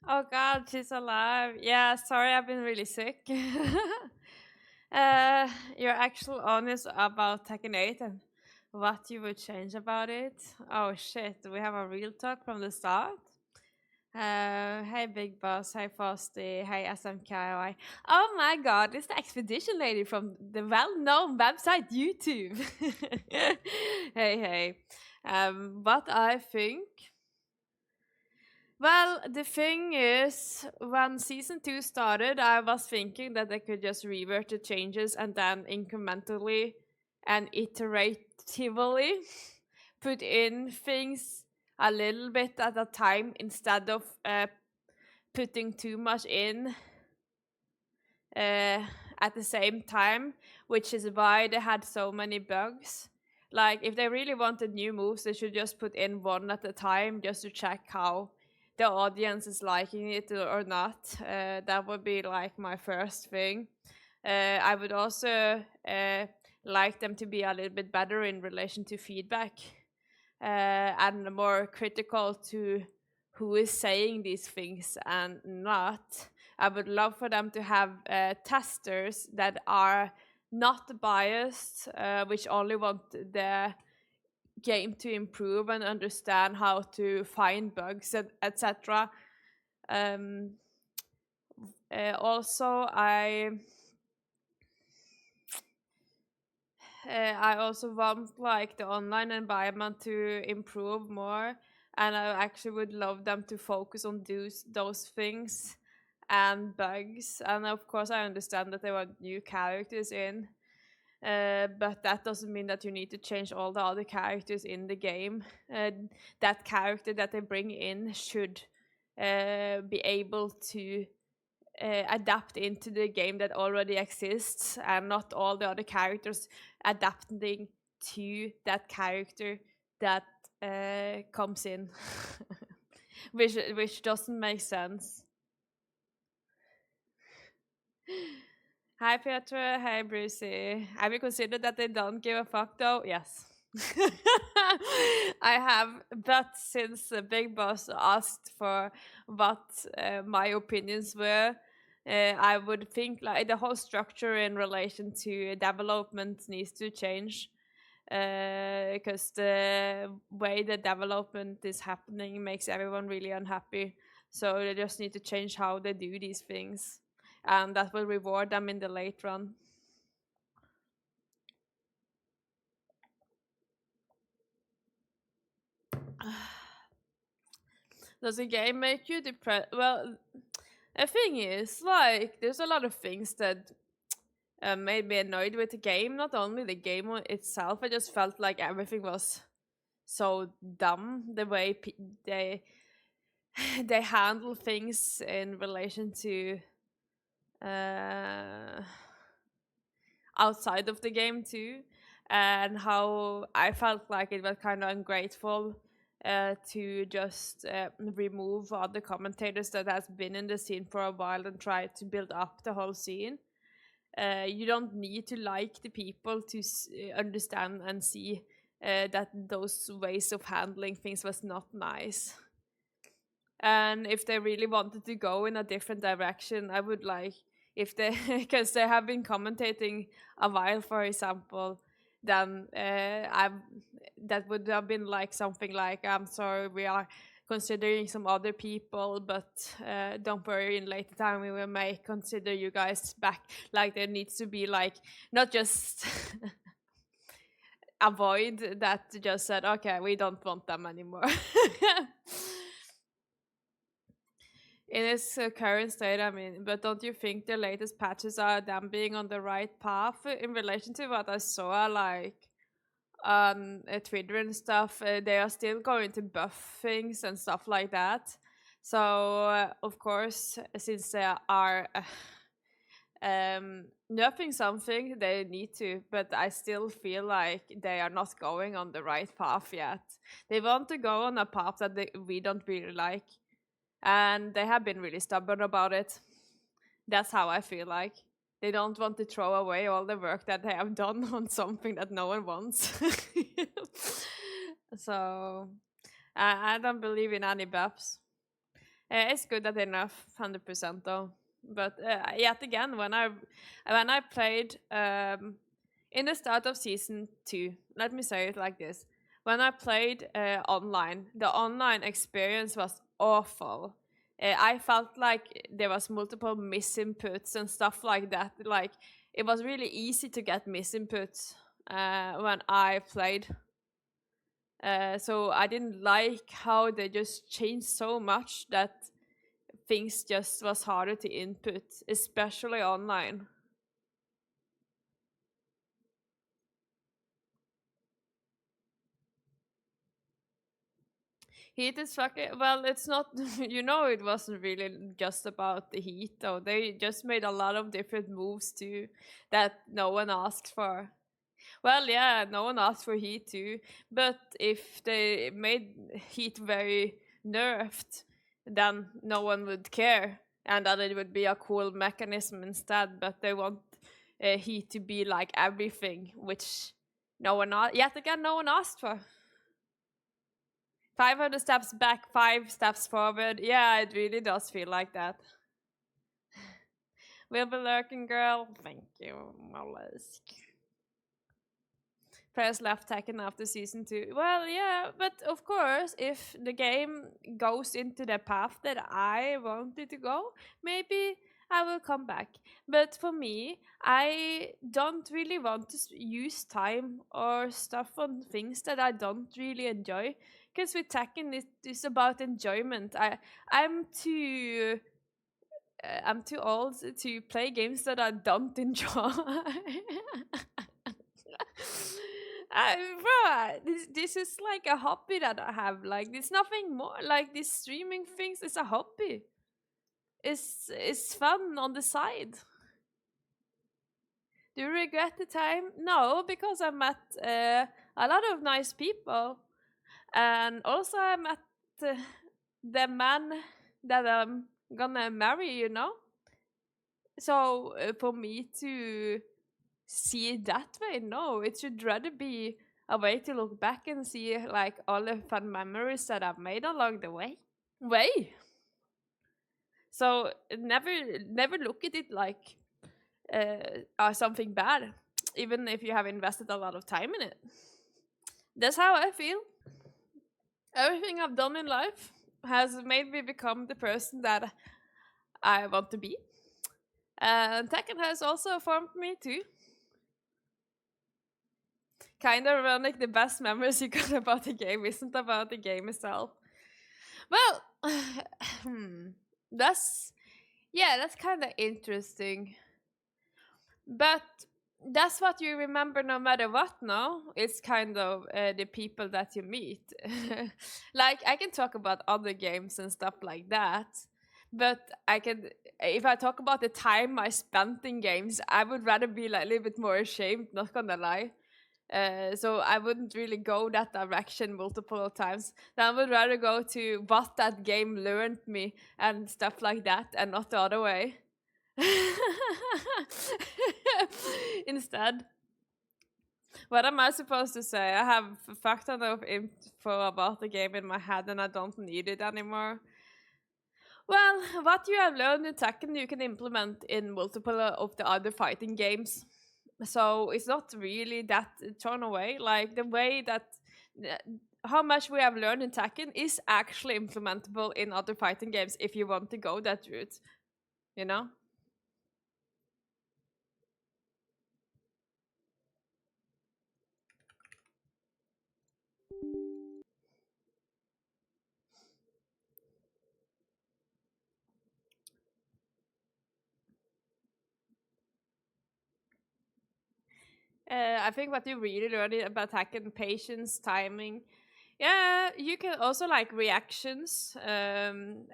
Oh God, she's alive. Yeah, sorry, I've been really sick. You're actually honest about Tekken 8 and what you would change about it. Oh shit, we have a real talk from the start. Hey Big Boss, hey Frosty, hey SMKY. Oh my God, it's the expedition lady from the well-known website YouTube. Hey, hey. What I think. Well, the thing is, when season 2 started, I was thinking that they could just revert the changes and then incrementally and iteratively put in things a little bit at a time instead of putting too much in at the same time, which is why they had so many bugs. Like, if they really wanted new moves, they should just put in one at a time just to check how the audience is liking it or not. That would be like my first thing. I would also like them to be a little bit better in relation to feedback and more critical to who is saying these things and not. I would love for them to have testers that are not biased, which only want the game to improve and understand how to find bugs, etc. Um, also, I also want like the online environment to improve more, and I actually would love them to focus on those things and bugs. And of course, I understand that they want new characters in, but that doesn't mean that you need to change all the other characters in the game. That character that they bring in should be able to adapt into the game that already exists, and not all the other characters adapting to that character that comes in, which doesn't make sense. Hi Petra, hi Brucey. Have you considered that they don't give a fuck though? Yes. I have, but since the Big Boss asked for what my opinions were, I would think like the whole structure in relation to development needs to change, because the way the development is happening makes everyone really unhappy. So they just need to change how they do these things, and that will reward them in the late run. Does a game make you depressed? Well, the thing is, like, there's a lot of things that made me annoyed with the game. Not only the game itself, I just felt like everything was so dumb. The way they they handle things in relation to uh, outside of the game too, and how I felt like it was kind of ungrateful to just remove other commentators that has been in the scene for a while and try to build up the whole scene. You don't need to like the people to understand and see that those ways of handling things was not nice. And if they really wanted to go in a different direction, I would like if they because they have been commentating a while, for example, then I that would have been like something like, I'm sorry, we are considering some other people, but don't worry, in later time we will may consider you guys back. Like, there needs to be like not just avoid that, just said okay, we don't want them anymore. In its current state, I mean, but don't you think the latest patches are them being on the right path in relation to what I saw, like on Twitter and stuff? They are still going to buff things and stuff like that. So, of course, since they are nerfing something, they need to, but I still feel like they are not going on the right path yet. They want to go on a path that we don't really like, and they have been really stubborn about it. That's how I feel like. They don't want to throw away all the work that they have done on something that no one wants. So I don't believe in any buffs. It's good enough, 100% though. But yet again, when I played in the start of season 2, let me say it like this: when I played online, the online experience was awful. I felt like there was multiple misinputs and stuff like that. Like it was really easy to get misinputs when I played. So I didn't like how they just changed so much that things just was harder to input, especially online. Heat is fucking well. It's not, it wasn't really just about the heat though. They just made a lot of different moves too that no one asked for. Well, yeah, no one asked for heat too. But if they made heat very nerfed, then no one would care, and that it would be a cool mechanism instead. But they want heat to be like everything, which yet again no one asked for. 500 steps back, 5 steps forward. Yeah, it really does feel like that. We'll be lurking, girl. Thank you, mollusk. Players left Tekken after season 2. Well, yeah, but of course, if the game goes into the path that I wanted to go, maybe I will come back. But for me, I don't really want to use time or stuff on things that I don't really enjoy. Because with Tekken, it is about enjoyment. I'm too I'm too old to play games that I don't enjoy. Bro, this is like a hobby that I have. Like, it's nothing more. Like, these streaming things is a hobby. It's fun on the side. Do you regret the time? No, because I met a lot of nice people, and also I met the man that I'm gonna marry. So for me to see it that way, no, it should rather be a way to look back and see like all the fun memories that I've made along the way. So never look at it like something bad, even if you have invested a lot of time in it. That's how I feel. Everything I've done in life has made me become the person that I want to be. And Tekken has also formed me too. Kind of ironic, the best memories you got about the game isn't about the game itself. Well, that's that's kind of interesting. But that's what you remember no matter what, no? It's kind of the people that you meet. Like, I can talk about other games and stuff like that, but if I talk about the time I spent in games, I would rather be like a little bit more ashamed, not gonna lie. So I wouldn't really go that direction multiple times. Then I would rather go to what that game learned me and stuff like that, and not the other way. Instead, what am I supposed to say? I have fuck ton of info about the game in my head, and I don't need it anymore. Well, what you have learned in Tekken, you can implement in multiple of the other fighting games. So it's not really that thrown away. Like, the way that how much we have learned in Tekken is actually implementable in other fighting games if you want to go that route, you know? I think what you really learn about Tekken, patience, timing. Yeah, you can also like reactions, and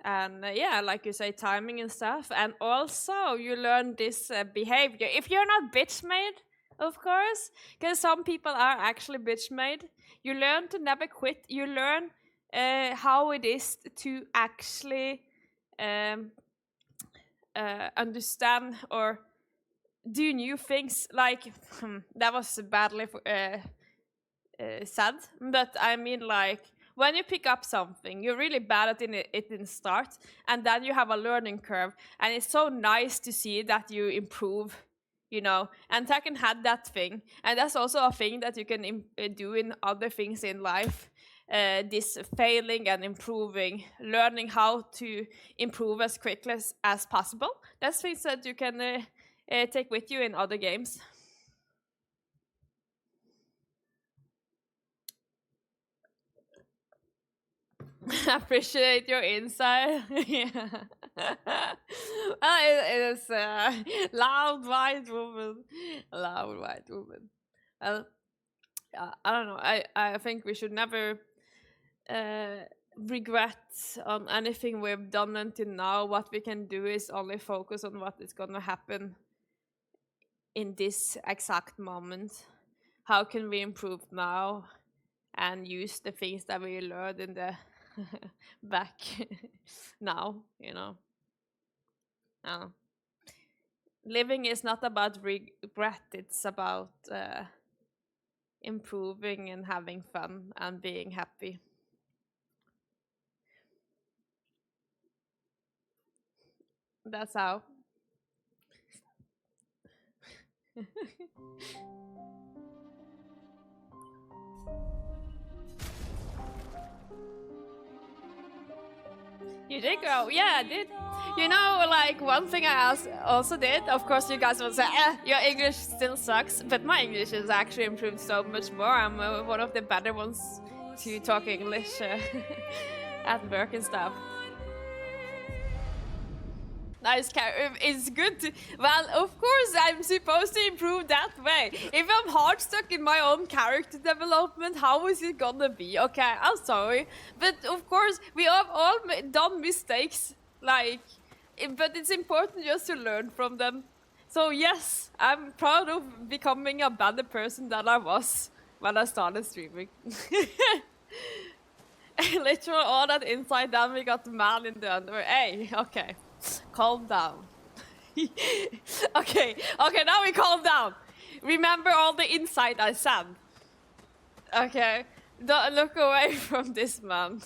yeah, like you say, timing and stuff. And also, you learn this behavior. If you're not bitch made, of course, because some people are actually bitch made. You learn to never quit. You learn how it is to actually um, understand or do new things. Like that was badly said, but I mean, like, when you pick up something, you're really bad at it in the start, and then you have a learning curve, and it's so nice to see that you improve, you know. And Tekken had that thing, and that's also a thing that you can do in other things in life. This failing and improving, learning how to improve as quickly as possible. That's things that you can take with you in other games. Appreciate your insight. Yeah. It is loud white woman. Loud white woman. Well, I don't know. I think we should never regret on anything we've done until now. What we can do is only focus on what is gonna happen in this exact moment. How can we improve now and use the things that we learned in the back now, you know. Living is not about regret, it's about improving and having fun and being happy. That's how. You did grow, yeah, I did. You know, like one thing I also did, of course you guys will say, your English still sucks, but my English has actually improved so much more. I'm one of the better ones to talk English at work and stuff. Nice it's good to, well, of course I'm supposed to improve that way. If I'm hard stuck in my own character development, how is it gonna be? Okay, I'm sorry, but of course we have all done mistakes, like, but it's important just to learn from them. So yes, I'm proud of becoming a better person than I was when I started streaming. Literally all that inside down, we got the man in the underwear. Hey, okay. Calm down. Okay, now we calm down. Remember all the insight I said. Okay, don't look away from this man.